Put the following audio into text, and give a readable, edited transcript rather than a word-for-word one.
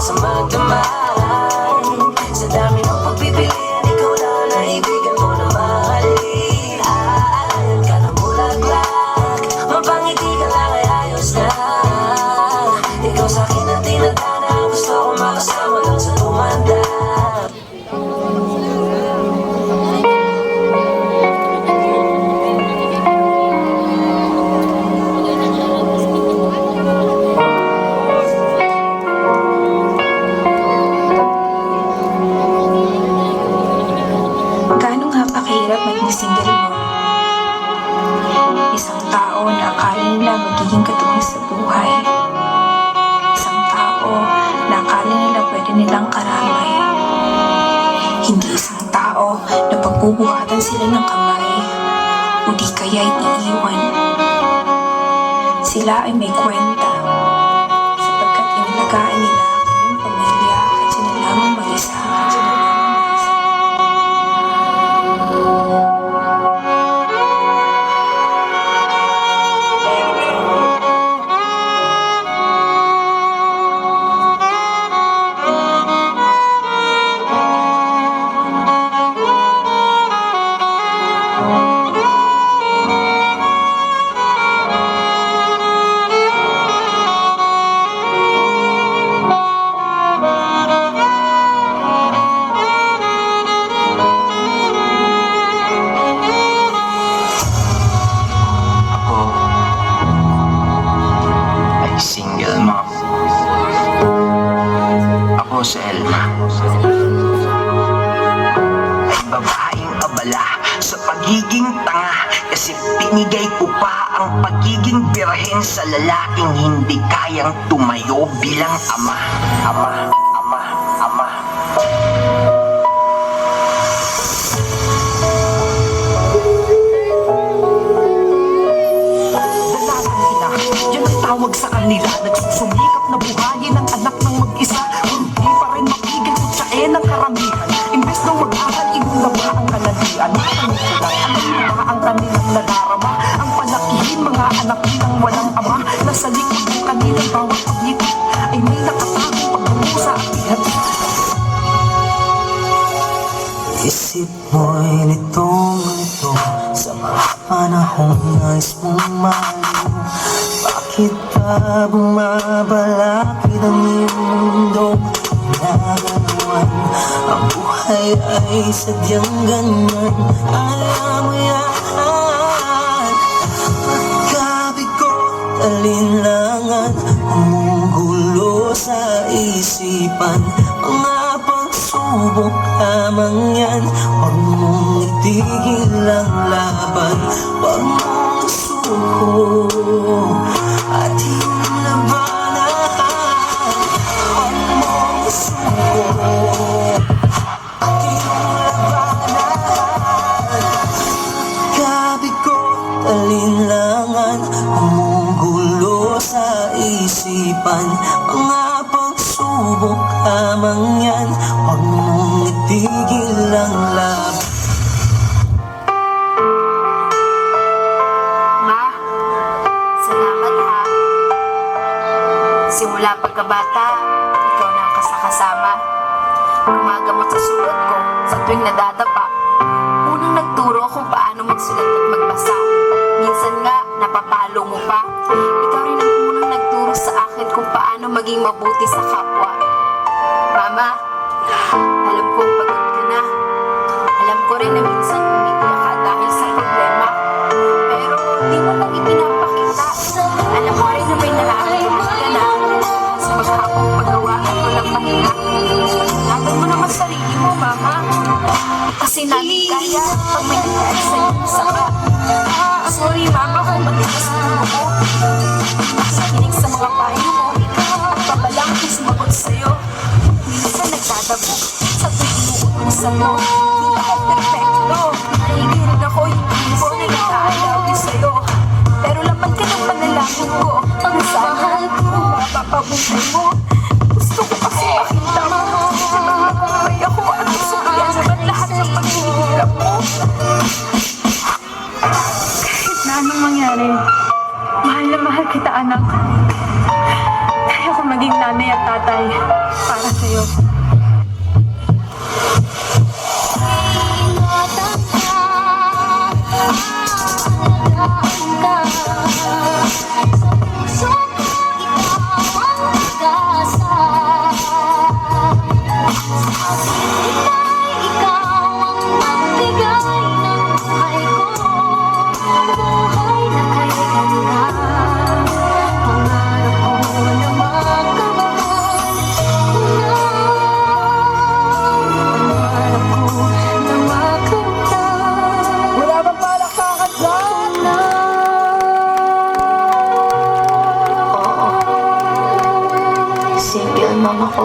sa magdamag. Sa dami ng pagpipilian, ikaw lang ang naibigan mo na mahalin. Aayat ka ng bulaklak, mapangiti ka lang ay ayos na. Ikaw sa'kin ang tinadhana, gusto ko makasama lang sa tumanda. Kahirap maging single mo. Isang tao na akala nila magiging katuwang sa buhay. Isang tao na akala nila pwede nilang karamay. Hindi isang tao na pagbubuhatan sila ng kamay o di kaya'y iiwan. Sila ay may kwenta sapagkat inilagaan nila ang kanyang pamilya at sila lamang mag-isa. Single mom. Ako si Elma. Ay babaeng abala sa pagiging tanga, kasi pinigay ko pa ang pagiging birhen sa lalaking hindi kayang tumayo bilang ama. Ama. Yan ang tawag sa kanila. Nagsusumikap na buhayin ang anak ng mag-isa. Hindi pa rin mapigil kung siya ng karamihan. Imbes na mag-aral, inulaba ang kalandian. Matanong ko lang, alam mo ba ang kanilang nadarama? Ang palakihin mga anak nilang walang ama. Nasa likod ng kanilang bawat pagngiti ay may nakatakong pagbubusa at ihati. Isip mo'y litong-lito sa mga panahong nais mong mahalin. Bakit ba bumabalakid ang iyong mundong ginagalawan? Ang buhay ay sadyang ganyan, alam mo yan. Pagkabigot, alinlangan, gumugulo sa isipan. Mga pagsubok lamang yan, huwag mong itigil ang laban. Huwag mong suko at iyong labanan. Huwag mong suko at iyong labanan. Kabigot, alinlangan, gumugulo sa isipan. Mga pagsubok lamang yan, huwag mong itigil ang laban. Simula pagkabata, ikaw na ang kasakasama. Gumagamot sa sulat ko sa tuwing nadadapa. Unang nagturo kung paano magsulat at magbasa. Minsan nga, napapalo mo pa. Ikaw rin ang unang nagturo sa akin kung paano maging mabuti sa kapwa. Mama, alam kong pagod ka na. Alam ko rin na minsan umiiyak ka dahil sa problema. Pero di mo lang ipinapakita. Alam ko rin na may nararamdaman ka na. Sa maghapong paggawa at walang mahirap. Ingatan mo naman sarili mo, Mama. Kasi namin kaya pag may nangyari sa'yo sa ka. Sorry, Mama, kung matigas ang mo. Sakinig sa mga payo mo at pabalang kung sumagot sa'yo. Minsan nagdadabo sa tuwing inuutusan mo. Hindi ako perfecto. Nahigirin ako yung tipo na nag-aalawi sa'yo. Pero laman ka ng panalangin ko. Ang sana mapapabuhay mo. Gusto ko kasi makita mo na magpapay ako at sukuyan naman lahat ng paghihirap mo. Kahit na anong mangyari, mahal na mahal kita, anak. Kaya ko maging nanay at tatay. para sa'yo. Ingatan ka, aalagaan ka. Sa puso ko, ikaw ang pag-asa. Sa ika'y ikaw ang magbigay ng buhay ko. Buhay na kay ganda. Pangarap ko na magkaroon. Pangarap ko na magkaroon. Wala bang palakpakan dyan? Oo. Single mom ako.